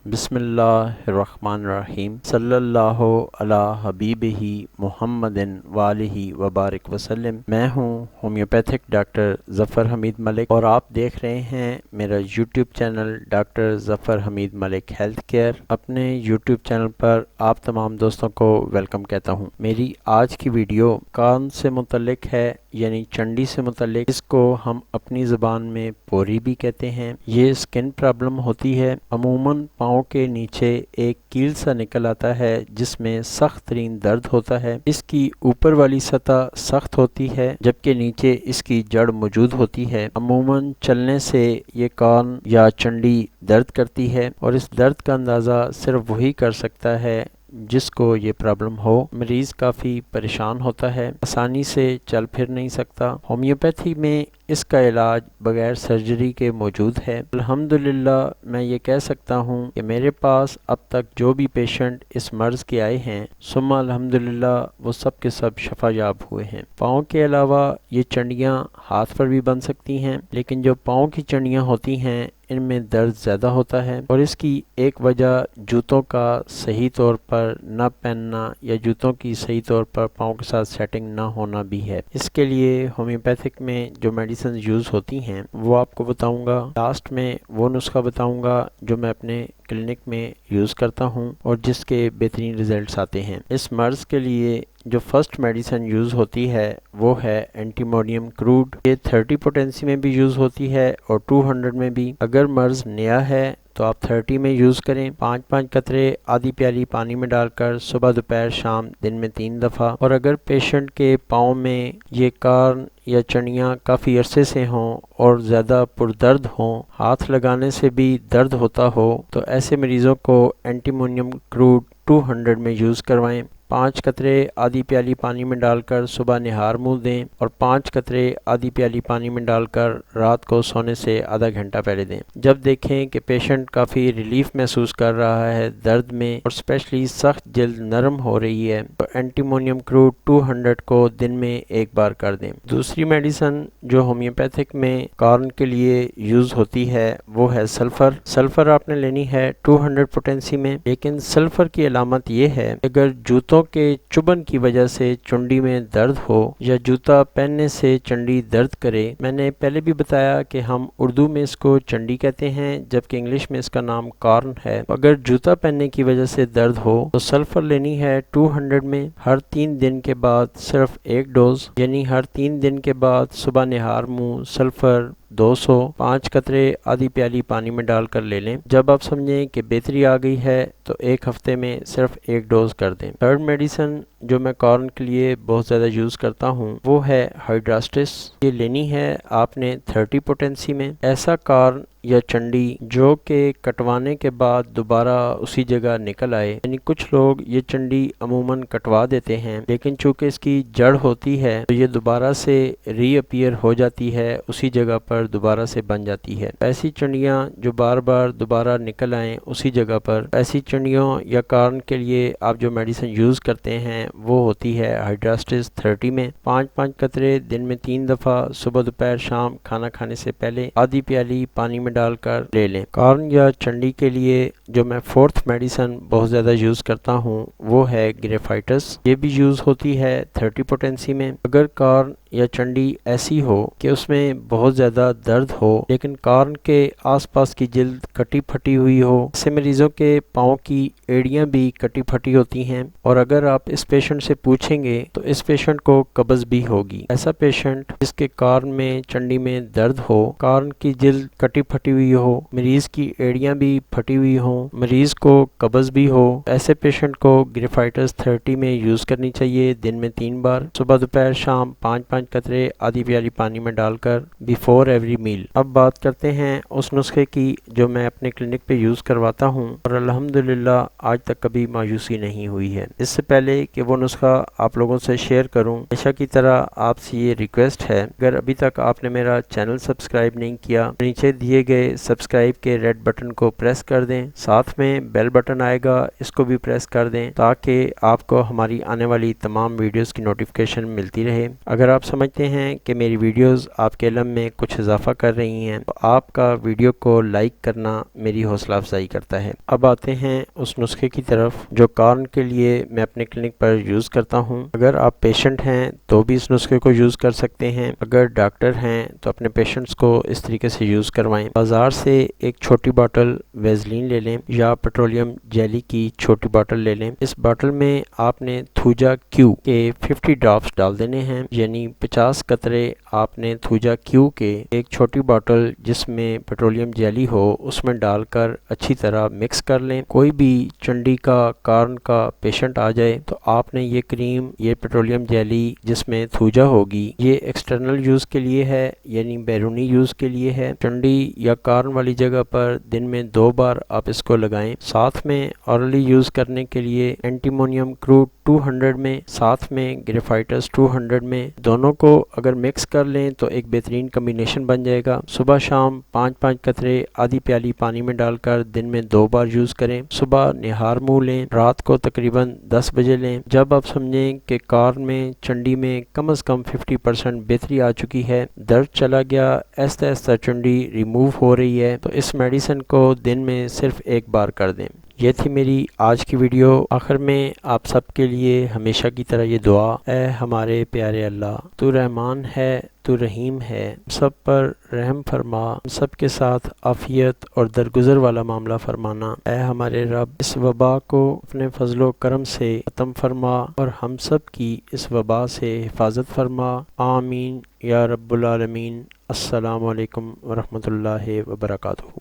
बिस्मिल्लाहिर्रहमानिर्रहीम सल्लल्लाहु अला हबीबिही मुहम्मदिन वालिही वबारिक वसल्लम। मैं हूँ होम्योपैथिक डॉक्टर ज़फ़र हमीद मलिक और आप देख रहे हैं मेरा YouTube channel doctor Zafar Hamid Malik health care. अपने यूट्यूब चैनल पर आप तमाम दोस्तों को वेलकम कहता हूँ। मेरी आज की वीडियो कान से मुतल्लिक है, यानी चंडी से मुतल्लिक। इसको हम अपनी ज़बान में पोरी भी कहते हैं। ये स्किन प्रॉब्लम होती है। अमूमन पाँव के नीचे एक कील सा निकल आता है जिसमें सख्त तरीन दर्द होता है। इसकी ऊपर वाली सतह सख्त होती है जबकि नीचे इसकी जड़ मौजूद होती है। अमूमन चलने से ये कान या चंडी दर्द करती है और इस दर्द का अंदाज़ा सिर्फ वही कर सकता है जिसको ये प्रॉब्लम हो। मरीज़ काफ़ी परेशान होता है, आसानी से चल फिर नहीं सकता। होम्योपैथी में इसका इलाज बगैर सर्जरी के मौजूद है। अल्हम्दुलिल्लाह मैं ये कह सकता हूँ कि मेरे पास अब तक जो भी पेशेंट इस मर्ज़ के आए हैं, सुम्मा अल्हम्दुलिल्लाह वो सब के सब शफायाब हुए हैं। पाँव के अलावा ये चंडियाँ हाथ पर भी बन सकती हैं, लेकिन जो पाँव की चंडियाँ होती हैं इनमें दर्द ज़्यादा होता है और इसकी एक वजह जूतों का सही तौर पर न पहनना या जूतों की सही तौर पर पाँव के साथ सेटिंग ना होना भी है। इसके लिए होम्योपैथिक में जो मेडिसिन यूज़ होती हैं वो आपको बताऊंगा। लास्ट में वो नुस्खा बताऊंगा जो मैं अपने क्लिनिक में यूज़ करता हूं और जिसके बेहतरीन रिजल्ट्स आते हैं। इस मर्ज़ के लिए जो फर्स्ट मेडिसिन यूज़ होती है वो है एंटीमोनियम क्रूड। ये 30 पोटेंसी में भी यूज़ होती है और 200 में भी। अगर मर्ज़ नया है तो आप 30 में यूज़ करें। 5-5 कतरे आधी प्याली पानी में डालकर सुबह दोपहर शाम दिन में 3 दफ़ा। और अगर पेशेंट के पाँव में ये कान या चंडियाँ काफ़ी अरसे से हों और ज़्यादा पुरदर्द हों, हाथ लगाने से भी दर्द होता हो, तो ऐसे मरीज़ों को एंटीमोनियम क्रूड 200 में यूज़ करवाएं। 5 कतरे आधी प्याली पानी में डालकर सुबह निहार मुँह दें और 5 कतरे आधी प्याली पानी में डालकर रात को सोने से आधा घंटा पहले दें। जब देखें कि पेशेंट काफ़ी रिलीफ महसूस कर रहा है दर्द में और स्पेशली सख्त जल्द नरम हो रही है, तो एंटीमोनियम क्रूड 200 को दिन में एक बार कर दें। दूसरी मेडिसिन जो होम्योपैथिक में कान के लिए यूज़ होती है वो है सल्फ़र। सल्फ़र आपने लेनी है 200 पोटेंसी में, लेकिन सल्फ़र की अलामत ये है अगर जूतों के चुभन की वजह से चंडी में दर्द हो या जूता पहनने से चंडी दर्द करे। मैंने पहले भी बताया कि हम उर्दू में इसको चंडी कहते हैं जबकि इंग्लिश में इसका नाम कॉर्न है। अगर जूता पहनने की वजह से दर्द हो तो सल्फर लेनी है 200 में। हर 3 दिन के बाद सिर्फ एक डोज, यानी हर 3 दिन के बाद सुबह निहार मुँह सल्फर 200 5 कतरे आधी प्याली पानी में डालकर ले लें। जब आप समझें कि बेहतरी आ गई है तो एक हफ्ते में सिर्फ एक डोज कर दें। थर्ड मेडिसिन जो मैं कॉर्न के लिए बहुत ज़्यादा यूज़ करता हूँ वो है हाइड्रास्टिस। ये लेनी है आपने 30 पोटेंसी में। ऐसा कॉर्न या चंडी जो कि कटवाने के बाद दोबारा उसी जगह निकल आए, यानी कुछ लोग ये चंडी अमूमन कटवा देते हैं लेकिन चूंकि इसकी जड़ होती है तो ये दोबारा से रीअपीयर हो जाती है, उसी जगह पर दोबारा से बन जाती है। ऐसी चंडियाँ जो बार बार दोबारा निकल आएँ उसी जगह पर, ऐसी चंडियों या कॉर्न के लिए आप जो मेडिसिन यूज़ करते हैं वो होती है हाइड्रास्टिस 30 में। 5-5 कतरे दिन में 3 दफ़ा सुबह दोपहर शाम खाना खाने से पहले आधी प्याली पानी में डालकर ले लें। कॉर्न या चंडी के लिए जो मैं फोर्थ मेडिसिन बहुत ज़्यादा यूज़ करता हूँ वो है ग्रेफाइटस। ये भी यूज़ होती है 30 पोटेंसी में। अगर कॉर्न या चंडी ऐसी हो कि उसमें बहुत ज़्यादा दर्द हो लेकिन कॉर्न के आसपास की जिल्द कटी फटी हुई हो, ऐसे मरीज़ों के पाँव की एड़ियाँ भी कटी फटी होती हैं और अगर आप इस पेशेंट से पूछेंगे तो इस पेशेंट को कब्ज़ भी होगी। ऐसा पेशेंट जिसके कॉर्न में चंडी में दर्द हो, कॉर्न की जिल्द कटी फटी हुई हो, मरीज़ की एड़ियाँ भी फटी हुई हो, मरीज़ को कब्ज़ भी हो, ऐसे पेशेंट को ग्रेफाइटस 30 में यूज़ करनी चाहिए दिन में 3 बार, सुबह दोपहर शाम 5-5 कतरे आधी प्याली पानी में डालकर बिफोर एवरी मील। अब बात करते हैं उस नुस्खे की जो मैं अपने क्लिनिक पे यूज़ करवाता हूँ और अल्हम्दुलिल्लाह आज तक कभी मायूसी नहीं हुई है। इससे पहले कि वो नुस्खा आप लोगों से शेयर करूँ, हमेशा की तरह आपसे ये रिक्वेस्ट है, अगर अभी तक आपने मेरा चैनल सब्सक्राइब नहीं किया, नीचे दिए गए सब्सक्राइब के रेड बटन को प्रेस कर दें। साथ में बेल बटन आएगा, इसको भी प्रेस कर दें ताकि आपको हमारी आने वाली तमाम वीडियोस की नोटिफिकेशन मिलती रहे। अगर आप سمجھتے ہیں کہ میری ویڈیوز آپ کے علم میں کچھ اضافہ کر رہی ہیں تو آپ کا ویڈیو کو لائک کرنا میری حوصلہ افزائی کرتا ہے۔ اب آتے ہیں اس نسخے کی طرف جو کارن کے لیے میں اپنے کلینک پر یوز کرتا ہوں۔ اگر آپ پیشنٹ ہیں تو بھی اس نسخے کو یوز کر سکتے ہیں، اگر ڈاکٹر ہیں تو اپنے پیشنٹس کو اس طریقے سے یوز کروائیں۔ بازار سے ایک چھوٹی باٹل ویزلین لے لیں یا پیٹرولیم جیلی کی چھوٹی باٹل لے لیں۔ اس باٹل میں آپ نے تھوجا کیو کے 50 ڈراپس ڈال دینے ہیں، یعنی 50 قطرے آپ نے تھوجا کیو کے ایک چھوٹی باٹل جس میں پیٹرولیم جیلی ہو اس میں ڈال کر اچھی طرح مکس کر لیں۔ کوئی بھی چنڈی کا کارن کا پیشنٹ آ جائے تو آپ نے یہ کریم، یہ پیٹرولیم جیلی جس میں تھوجا ہوگی، یہ ایکسٹرنل یوز کے لیے ہے، یعنی بیرونی یوز کے لیے ہے۔ چنڈی یا کارن والی جگہ پر دن میں 2 بار آپ اس کو لگائیں۔ ساتھ میں اورلی یوز کرنے کے لیے اینٹیمونیم کروٹ 200 میں، ساتھ میں گریفائٹس 200 میں، دونوں کو اگر مکس کر لیں تو ایک بہترین کمبینیشن بن جائے گا۔ صبح شام 5 قطرے آدھی پیالی پانی میں ڈال کر دن میں 2 بار یوز کریں۔ صبح نہار منہ لیں، رات کو تقریباً 10 بجے لیں۔ جب آپ سمجھیں کہ کارن میں، چنڈی میں کم از کم 50% بہتری آ چکی ہے، درد چلا گیا، آہستہ آہستہ چنڈی ریموو ہو رہی ہے، تو اس میڈیسن کو دن میں صرف 1 بار کر دیں۔ یہ تھی میری آج کی ویڈیو۔ آخر میں آپ سب کے لیے ہمیشہ کی طرح یہ دعا، اے ہمارے پیارے اللہ، تو رحمان ہے، تو رحیم ہے، سب پر رحم فرما، سب کے ساتھ عافیت اور درگزر والا معاملہ فرمانا۔ اے ہمارے رب، اس وبا کو اپنے فضل و کرم سے ختم فرما اور ہم سب کی اس وبا سے حفاظت فرما، آمین یا رب العالمین۔ السلام علیکم ورحمۃ اللہ وبرکاتہ۔